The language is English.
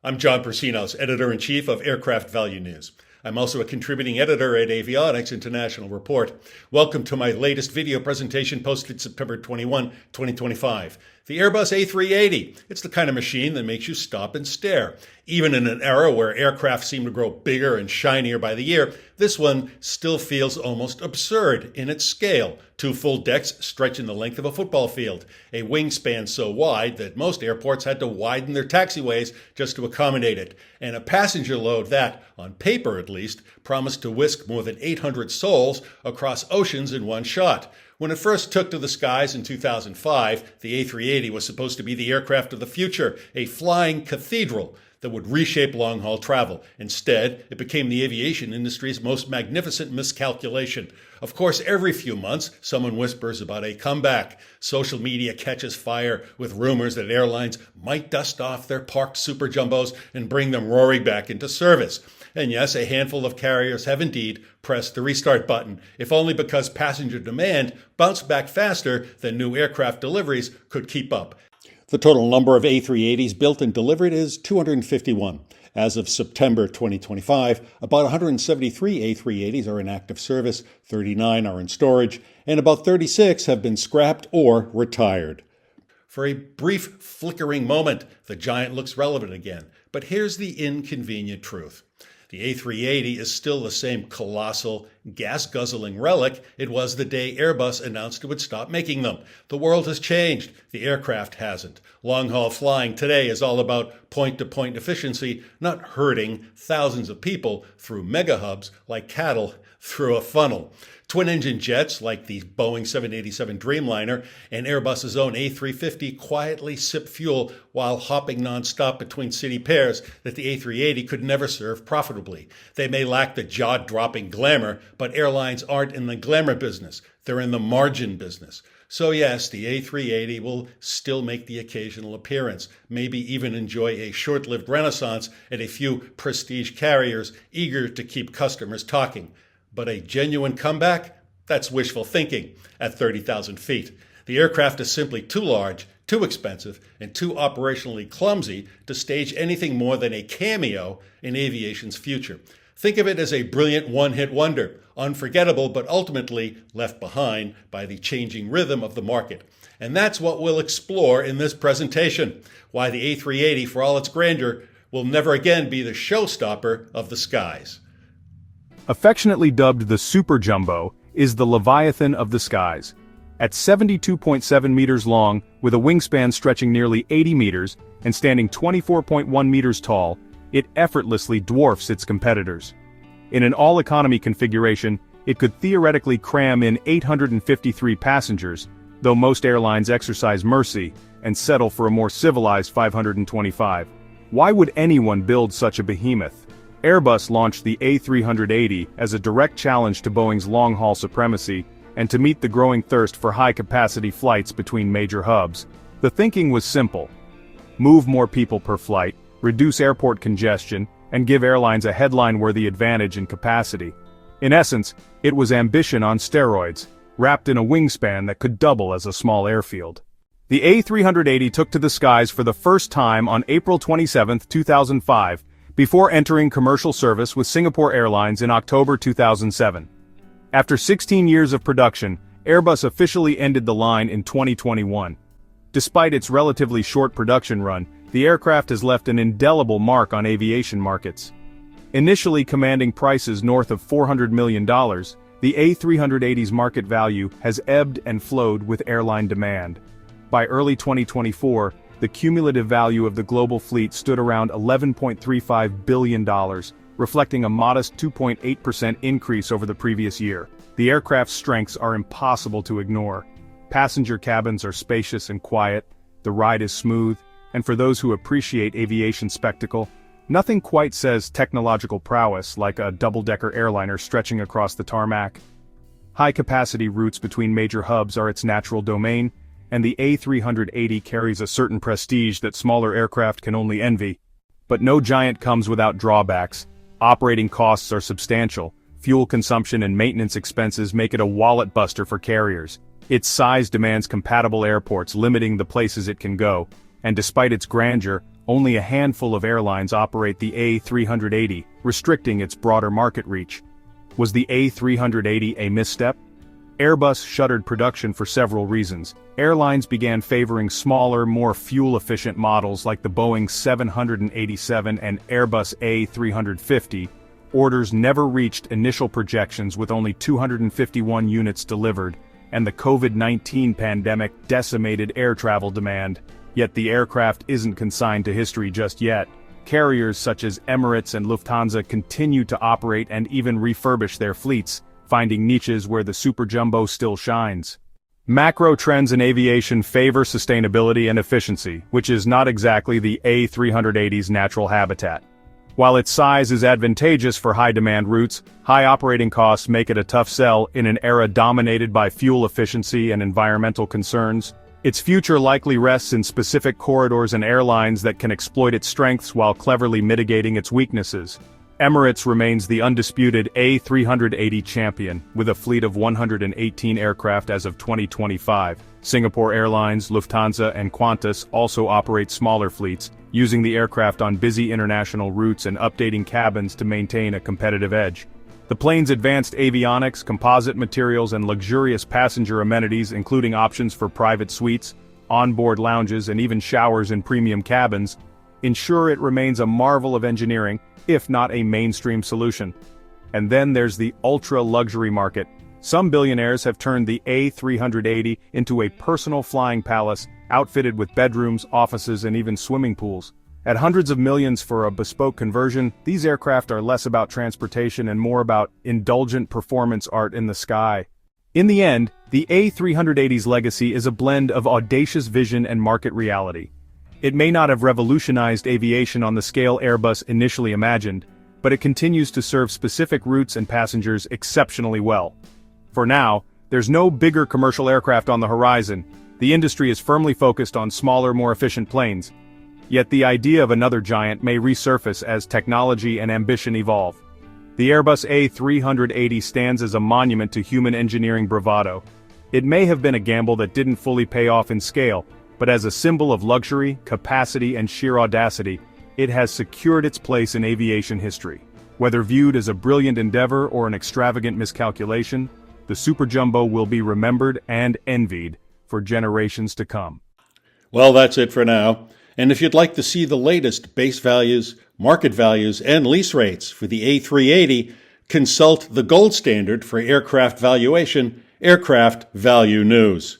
I'm John Persinos, Editor-in-Chief of Aircraft Value News. I'm also a contributing editor at Avionics International Report. Welcome to my latest video presentation posted September 21, 2025. The Airbus A380. It's the kind of machine that makes you stop and stare. Even in an era where aircraft seem to grow bigger and shinier by the year, this one still feels almost absurd in its scale. 2 full decks stretching the length of a football field, a wingspan so wide that most airports had to widen their taxiways just to accommodate it, and a passenger load that, on paper at least, promised to whisk more than 800 souls across oceans in one shot. When it first took to the skies in 2005, the A380 was supposed to be the aircraft of the future, a flying cathedral that would reshape long-haul travel. Instead, it became the aviation industry's most magnificent miscalculation. Of course, every few months, someone whispers about a comeback. Social media catches fire with rumors that airlines might dust off their parked super jumbos and bring them roaring back into service. And yes, a handful of carriers have indeed pressed the restart button, if only because passenger demand bounced back faster than new aircraft deliveries could keep up. The total number of A380s built and delivered is 251. As of September 2025, about 173 A380s are in active service, 39 are in storage, and about 36 have been scrapped or retired. For a brief flickering moment, the giant looks relevant again. But here's the inconvenient truth. The A380 is still the same colossal, gas-guzzling relic it was the day Airbus announced it would stop making them. The world has changed. The aircraft hasn't. Long-haul flying today is all about point-to-point efficiency, not herding thousands of people through mega-hubs like cattle through a funnel. Twin-engine jets like the Boeing 787 Dreamliner and Airbus's own A350 quietly sip fuel while hopping nonstop between city pairs that the A380 could never serve profitably. They may lack the jaw-dropping glamour, but airlines aren't in the glamour business. They're in the margin business. So yes, the A380 will still make the occasional appearance, maybe even enjoy a short-lived renaissance at a few prestige carriers eager to keep customers talking. But a genuine comeback? That's wishful thinking at 30,000 feet. The aircraft is simply too large, too expensive, and too operationally clumsy to stage anything more than a cameo in aviation's future. Think of it as a brilliant one-hit wonder, unforgettable but ultimately left behind by the changing rhythm of the market. And that's what we'll explore in this presentation, why the A380, for all its grandeur, will never again be the showstopper of the skies. Affectionately dubbed the Super Jumbo, is the Leviathan of the skies. At 72.7 meters long, with a wingspan stretching nearly 80 meters, and standing 24.1 meters tall, it effortlessly dwarfs its competitors. In an all-economy configuration, it could theoretically cram in 853 passengers, though most airlines exercise mercy and settle for a more civilized 525. Why would anyone build such a behemoth? Airbus launched the A380 as a direct challenge to Boeing's long-haul supremacy, and to meet the growing thirst for high-capacity flights between major hubs. The thinking was simple. Move more people per flight, reduce airport congestion, and give airlines a headline-worthy advantage in capacity. In essence, it was ambition on steroids, wrapped in a wingspan that could double as a small airfield. The A380 took to the skies for the first time on April 27, 2005, before entering commercial service with Singapore Airlines in October 2007. After 16 years of production, Airbus officially ended the line in 2021. Despite its relatively short production run, the aircraft has left an indelible mark on aviation markets. Initially commanding prices north of $400 million, the A380's market value has ebbed and flowed with airline demand. By early 2024, the cumulative value of the global fleet stood around $11.35 billion, reflecting a modest 2.8% increase over the previous year. The aircraft's strengths are impossible to ignore. Passenger cabins are spacious and quiet, the ride is smooth, and for those who appreciate aviation spectacle, nothing quite says technological prowess like a double-decker airliner stretching across the tarmac. High-capacity routes between major hubs are its natural domain, and the A380 carries a certain prestige that smaller aircraft can only envy. But no giant comes without drawbacks. Operating costs are substantial, fuel consumption and maintenance expenses make it a wallet buster for carriers. Its size demands compatible airports limiting the places it can go, and despite its grandeur, only a handful of airlines operate the A380, restricting its broader market reach. Was the A380 a misstep? Airbus shuttered production for several reasons. Airlines began favoring smaller, more fuel-efficient models like the Boeing 787 and Airbus A350. Orders never reached initial projections with only 251 units delivered, and the COVID-19 pandemic decimated air travel demand. Yet the aircraft isn't consigned to history just yet. Carriers such as Emirates and Lufthansa continue to operate and even refurbish their fleets, finding niches where the Super Jumbo still shines. Macro trends in aviation favor sustainability and efficiency, which is not exactly the A380's natural habitat. While its size is advantageous for high-demand routes, high operating costs make it a tough sell in an era dominated by fuel efficiency and environmental concerns. Its future likely rests in specific corridors and airlines that can exploit its strengths while cleverly mitigating its weaknesses. Emirates remains the undisputed A380 champion, with a fleet of 118 aircraft as of 2025. Singapore Airlines, Lufthansa, and Qantas also operate smaller fleets, using the aircraft on busy international routes and updating cabins to maintain a competitive edge. The plane's advanced avionics, composite materials, and luxurious passenger amenities, including options for private suites, onboard lounges, and even showers in premium cabins, ensure it remains a marvel of engineering, if not a mainstream solution. And then there's the ultra-luxury market. Some billionaires have turned the A380 into a personal flying palace, outfitted with bedrooms, offices, and even swimming pools. At hundreds of millions for a bespoke conversion, these aircraft are less about transportation and more about indulgent performance art in the sky. In the end, the A380's legacy is a blend of audacious vision and market reality. It may not have revolutionized aviation on the scale Airbus initially imagined, but it continues to serve specific routes and passengers exceptionally well. For now, there's no bigger commercial aircraft on the horizon. The industry is firmly focused on smaller, more efficient planes. Yet the idea of another giant may resurface as technology and ambition evolve. The Airbus A380 stands as a monument to human engineering bravado. It may have been a gamble that didn't fully pay off in scale, but as a symbol of luxury, capacity, and sheer audacity, it has secured its place in aviation history. Whether viewed as a brilliant endeavor or an extravagant miscalculation, the Super Jumbo will be remembered and envied for generations to come. Well, that's it for now. And if you'd like to see the latest base values, market values, and lease rates for the A380, consult the gold standard for aircraft valuation, Aircraft Value News.